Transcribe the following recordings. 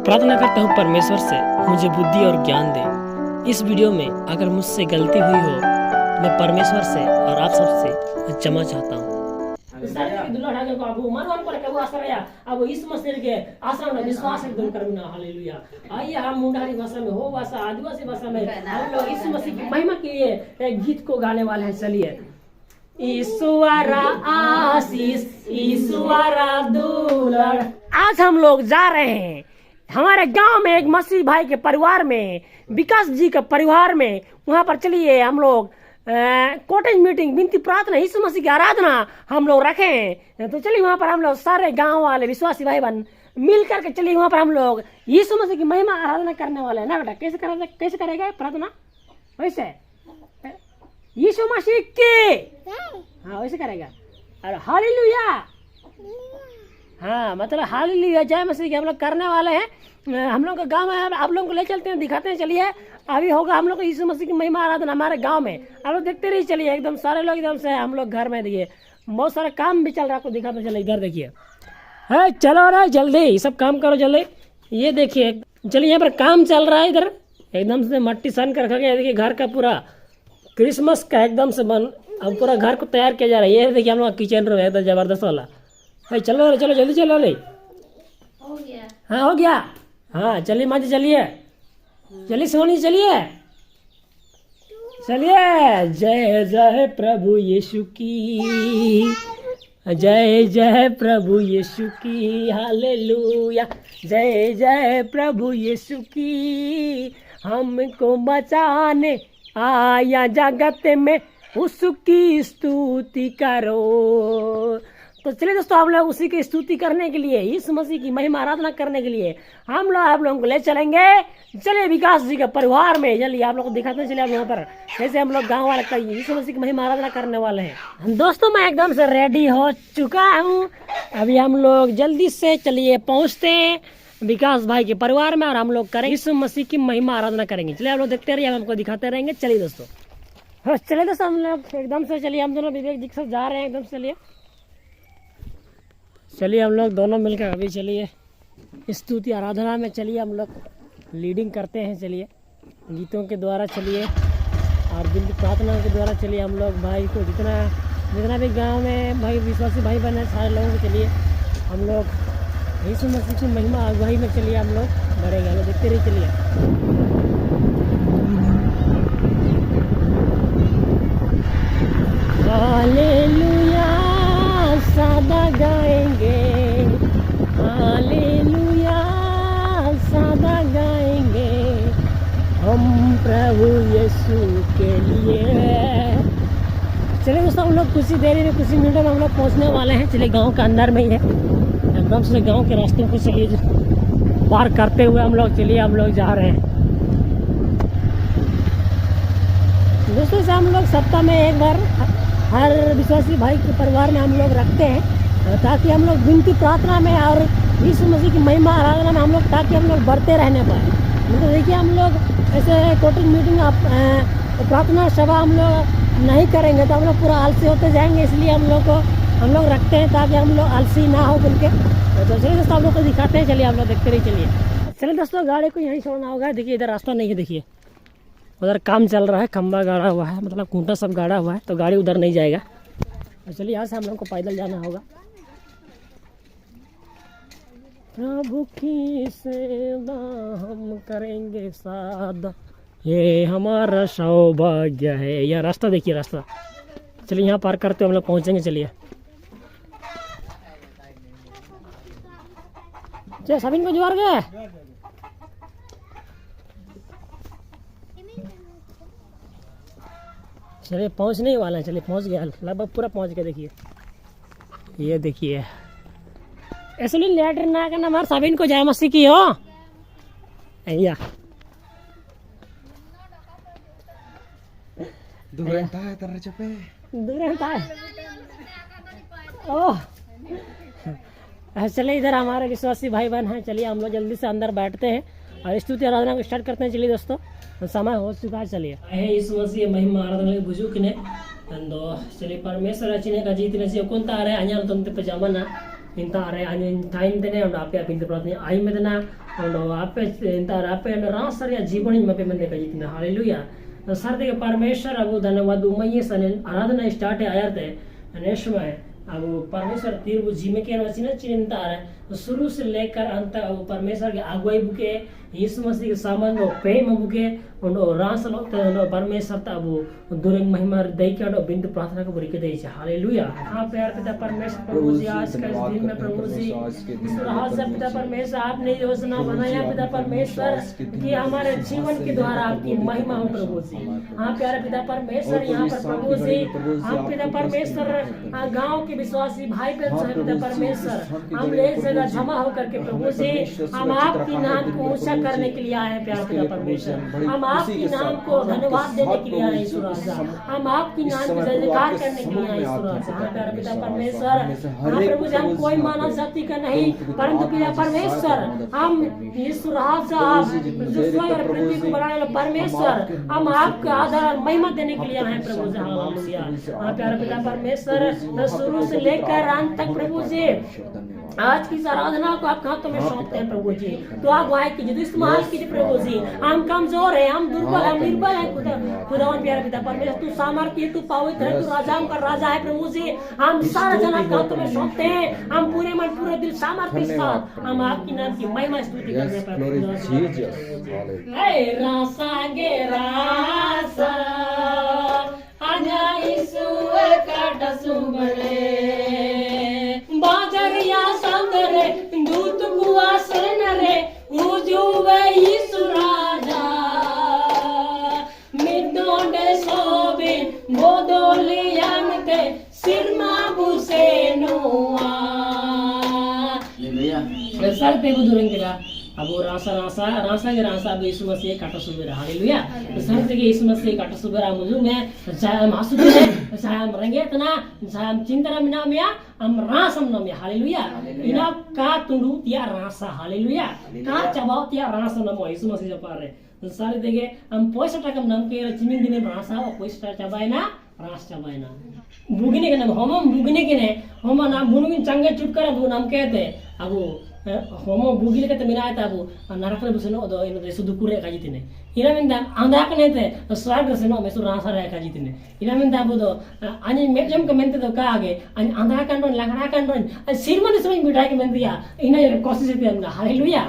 प्रार्थना करता हूँ परमेश्वर से मुझे बुद्धि और ज्ञान दे। इस वीडियो में अगर मुझसे गलती हुई हो मैं परमेश्वर से और आप सबसे क्षमा चाहता हूँ। अब इस मसीह के आश्रम में विश्वास एकदम करना। हालेलुया। आइए हम मुंडारी भाषा में हो भाषा आदिवासी भाषा में हम लोग इस मसीह की महिमा के लिए एक गीत को गाने वाले हैं। चलिए। ईश्वरा आशीष ईश्वरा दुलार। आज हम लोग जा रहे हैं हमारे गांव में एक मसीह भाई के परिवार में, विकास जी के परिवार में। वहां पर चलिए हम लोग कॉटेज मीटिंग विनती प्रार्थना यीशु मसीह की आराधना हम लोग रखे हैं। तो चलिए वहां पर हम लोग सारे गांव वाले विश्वासी भाई बहन मिल करके चलिए वहां पर हम लोग यीशु मसीह की महिमा आराधना करने वाले हैं ना बेटा। कैसे करेगा प्रार्थना? वैसे यीशु मसीह की, हाँ वैसे करेगा। और हालेलुया, हाँ मतलब हालेलुया जय मसीह की हम लोग करने वाले हैं। हम लोग का गांव है, आप लोगों को ले चलते हैं, दिखाते हैं। चलिए अभी होगा हम लोग को यीशु मसीह की महिमा आराधना हमारे गांव में। आप लोग देखते रहिए। चलिए एकदम सारे लोग एकदम से हम लोग घर में देखिए बहुत सारा काम भी चल रहा है, आपको दिखाते चले। इधर देखिए है, चलो रे जल्दी सब काम करो जल्दी। ये देखिए चलिए यहाँ पर काम चल रहा है। इधर एकदम से मट्टी सन कर रखा गया। देखिए घर का पूरा क्रिसमस का एकदम से अब पूरा घर को तैयार किया जा रहा है। ये देखिए हम लोग किचन रूम है जबरदस्त वाला। भाई चलो चलो जल्दी चलो। ले हो गया? हाँ हो गया। हाँ चलिए माँ जी चलिए, चलिए सोनी चलिए चलिए। जय जय प्रभु यीशु की, जय जय प्रभु यीशु की। हालेलुया। जय जय प्रभु यीशु की। हमको बचाने आया जगत में उसकी स्तुति करो। तो चलिए दोस्तों हम लोग उसी की स्तुति करने के लिए, इस मसीह की महिमा आराधना करने के लिए हम लोग आप लोगों को ले चलेंगे। चलिए विकास जी के परिवार में चलिए आप लोग को दिखाते हैं। चलिए आप यहाँ पर जैसे हम लोग गांव वाले का यीशु मसीह की महिमा आराधना करने वाले हैं। दोस्तों मैं एकदम से रेडी हो चुका हूँ। अभी हम लोग जल्दी से चलिए पहुँचते हैं विकास भाई के परिवार में और हम लोग करेंगे यीशु मसीह की महिमा आराधना करेंगे। चलिए आप लोग देखते रहिए, हम हमको दिखाते रहेंगे। चलिए दोस्तों, हाँ चलिए दोस्तों हम लोग एकदम से चलिए हम दोनों विवेक जी के साथ जा रहे हैं एकदम से। चलिए हम लोग दोनों मिलकर अभी चलिए स्तुति आराधना में चलिए हम लोग लीडिंग करते हैं। चलिए गीतों के द्वारा चलिए और विनती प्रार्थना के द्वारा चलिए हम लोग भाई को जितना भी गांव में भाई विश्वासी भाई बहन है सारे लोगों को चलिए हम लोग यीशु मसीह की महिमा अगुवाई में चलिए हम लोग बढ़ेंगे। हम लोग देखते रहिए। चलिए हालेलुया सदा गाएंगे, हालेलुया सदा गाएंगे हम प्रभु यीशु के लिए। चलिए दोस्तों हम लोग कुछ ही देरी में कुछ ही मिनटों में हम लोग पहुंचने वाले हैं। चलिए गांव के अंदर में ही है, एकदम से गांव के रास्ते को चलिए पार करते हुए हम लोग चलिए हम लोग जा रहे हैं। दोस्तों से हम लोग सप्ताह में एक बार हर विश्वासी भाई के परिवार में हम लोग रखते हैं ताकि हम लोग विनती प्रार्थना में और यीशु मसीह की महिमा आराधना में हम लोग ताकि हम लोग बढ़ते रहने पाए। मतलब देखिए हम लोग ऐसे कॉटेज मीटिंग प्रार्थना सभा हम लोग नहीं करेंगे तो हम लोग पूरा आलसी होते जाएंगे। इसलिए हम लोग रखते हैं ताकि हम लोग आलसी ना हो बोल के। तो चलिए दोस्तों हम लोग को दिखाते हैं। चलिए हम लोग देखते रहिए। चलिए दोस्तों गाड़ी को यहीं छोड़ना होगा। देखिए इधर रास्ता नहीं है, देखिए उधर काम चल रहा है, खंबा गाड़ा हुआ है, मतलब खूंटा सब गाड़ा हुआ है तो गाड़ी उधर नहीं जाएगा। तो चलिए यहाँ से हम लोग को पैदल जाना होगा। प्रभु की सेवा हम करेंगे सादा, ये हमारा सौभाग्य है। यह रास्ता देखिए रास्ता। चलिए यहाँ पार करते हम लोग पहुँचेंगे। चलिए चलिए सभी को जुआर गए। चलिए पहुँचने ही वाला है। चलिए पहुँच गया, लगभग पूरा पहुँच गया। देखिए ये देखिए ऐसे लेटर ना करना हमारे सभी को जय मसीह की हो। या ओह चलिए इधर हमारे विश्वासी भाई बहन हैं। चलिए हम लोग जल्दी से अंदर बैठते हैं और स्तुति आराधना को स्टार्ट करते हैं। चलिए दोस्तों समय हो चुका है। चलिए यीशु मसीह महिमा आराधना बुजुकने अंदो चलिए परमेश्वर रचने का जीतने से कोणता आ रहा है अन्य तुमते पजामा ना intare anjing time dene udah apa pintu pelatnya aim medena udah apa intare apa udah rasa ya जीवन में पे मैंने कही थी हालेलुया सर्दी के परमेश्वर अब धन्यवाद उमये सने आराधना स्टार्ट है आयर थे नेशमा अब परमेश्वर तीर वो जीमे के वचन चिंता है शुरू से लेकर अंत तक अब परमेश्वर के अगुवाई बुके यीशु मसीह के सामान को पे बुके उन्हों रास लोग उन्हों परमेश्वर तब दुर्ग महिमा दई के उन्हों बिंदु प्रार्थना को बुरी के दई है हालेलुया हाँ प्यार पिता परमेश्वर प्रभु जी आज का इस दिन में प्रभु जी इस रात से पिता परमेश्वर आपने योजना बनाया पिता परमेश्वर कि हमारे जीवन के द्वारा आपकी महिमा हो प्रभु जी हाँ प्यारे पिता परमेश्वर यहाँ पर प्रभु जी हम पिता परमेश्वर गाँव के विश्वासी भाई बहन पिता परमेश्वर हम एक जगह जमा होकर के प्रभु जी हम आपकी नाम को ऊंचा करने के लिए आए हैं प्यार पिता परमेश्वर हम आपकी नाम को धन्यवाद देने के लिए आए ईश्वर राजा हम आपकी नाम की जयकार करने के लिए आए ईश्वर राजा हाँ प्यार पिता परमेश्वर हाँ प्रभु जी हम कोई मानव जाति का नहीं परंतु पिता परमेश्वर हम ईश्वर राजा जो स्वर्ग और पृथ्वी को बनाने वाला परमेश्वर हम आपका आदर और महिमा देने के लिए आए हैं प्रभु जी हालेलुया हाँ प्यार पिता परमेश्वर शुरू से लेकर अंत तक प्रभु जी आज की इस आराधना को आप हाथों में सौंपते हैं प्रभु जी तो आप वाह कीजिए तो इस्तेमाल कीजिए प्रभु जी हम कमजोर है हम दुर्बल हम निर्बल है खुदावन प्यारे पिता परमेश्वर तू सामर्थ्य तू पवित्र है तू राजाओं का राजा है प्रभु जी हम सारा जन आपके हाथों में सौंपते हैं हम पूरे मन पूरे दिल सामर्थ्य के साथ हम आपकी नाम की महिमा स्तुति करते हैं रासा गे रासा आजा ईसुए काटा सुबरे बाजरिया संगरे दूत कुआसन रे उजुवे ईसु राजा मिदोंडे सोबे बोदोलियानते सिरमा बुसेनुआ ये सर पे बुदुरंगला अब वो रासा के रासा अब यीशु मसीह काटा सुबेरा हालेलुया तो सर के यीशु मसीह काटा सुबेरा मुझे मैं चाहे मासुद है चाहे हम रंगे तना चाहे हम चिंतना मिना में हम रासम न में हालेलुया इना का तुंडू तिया रासा हालेलुया का चबाव तिया रासा न मो यीशु मसीह पार रे तो सारे देखे हम पैसा टका नाम के चिमिन दिने रासा और पैसा चबायना रास चबायना बुगने के नाम हम बुगने के ने हम ना बुनुगिन चंगे चुटकर अब नाम कहते अब homo bugil kata mina ata bu narakle buseno do ino de sudu kure ka jitine ina minda anda kane te swag seno mesu rasa ra ka jitine ina minda bu do ani mejam ka mente do ka age ani anda kan don lagana kan don sirman semai bidai ke mendia ina ye kosis te amna haleluya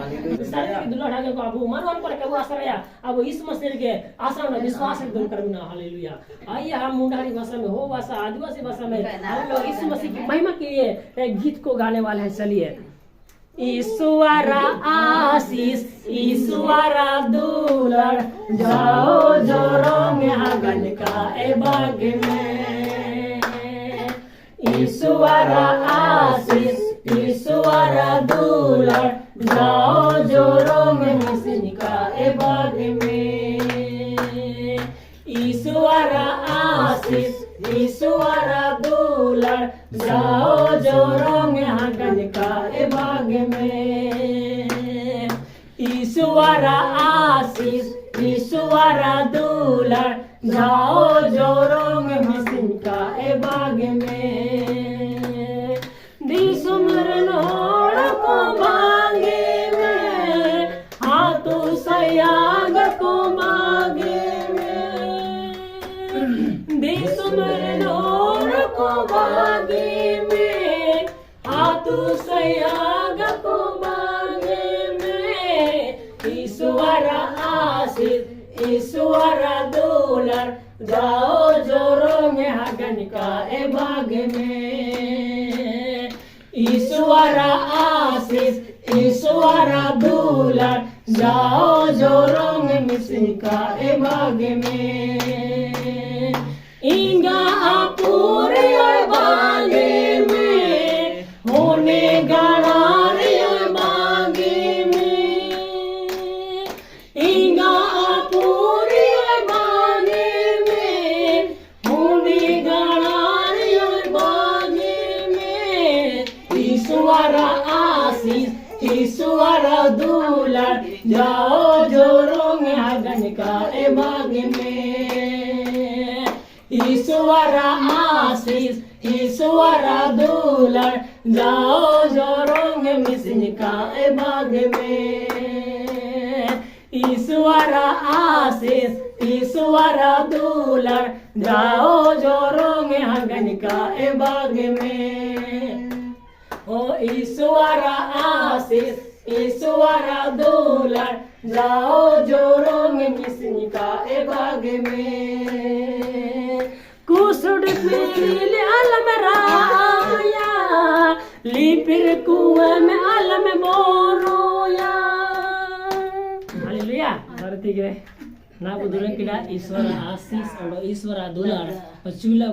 sar dulla daga ko abu manon par ka bu asara ya abu is masir ke asara na विश्वास एकदम करना hallelujah आइए हम मुंडारी भाषा में हो भाषा आदिवासी भाषा में हम लोग यीशु मसीह की महिमा के लिए एक गीत को गाने वाले हैं चलिए ईश्वरा आशीष ईश्वरा दुलड़ जाओ जोरों में आंगन का ए बाग में ईश्वरा आशीष ईश्वरा दुलड़ जाओ जोरों में मिशन का ए बाग में ईश्वरा आशीष ईश्वरा दुलड़ जाओ जोरों में आंगन का ए बाग में ईश्वरा आशीष ईश्वरा दुलड़ जाओ जोरों में मिशन का ए बाग में दिसुमरन होड़ को मांगे में हाथों सयाग को मांगे में दिसुमरन होड़ को मांगे में हाथों सयाग को मांगे में ईश्वरा आशीष ईश्वरा दुलड़ जाओ जोरों में आंगन का ए बाग में ईश्वरा आशीष ईश्वरा दुलड़ जाओ जोरों में मिशन का ए बाग में इंगा पूरे बागे में होने गणारे बागे में इंगा पूरे बागे में होने गणारे बागे में ईश्वरा आशीष ईश्वरा दुलड़ जाओ जोरों में आंगन का ए बाग में ईश्वरा आशीष ईश्वरा दुलड़ जाओ जोरोंगे मिसनिका ए बाग में ईश्वर आशीष ईश्वर दुलर जाओ जोरोंगे हंगनिका ए बाग में ओ ईश्वर आशीष ईश्वर दुलर जाओ जोरोंगे मिसनिका ए बाग में कुसुड पील अलम राया लिपिर कुएं में अलम बोरोया हालेलुया भारती के ना बुदुरन किडा ईश्वर आशीष और ईश्वर दुलार और चूला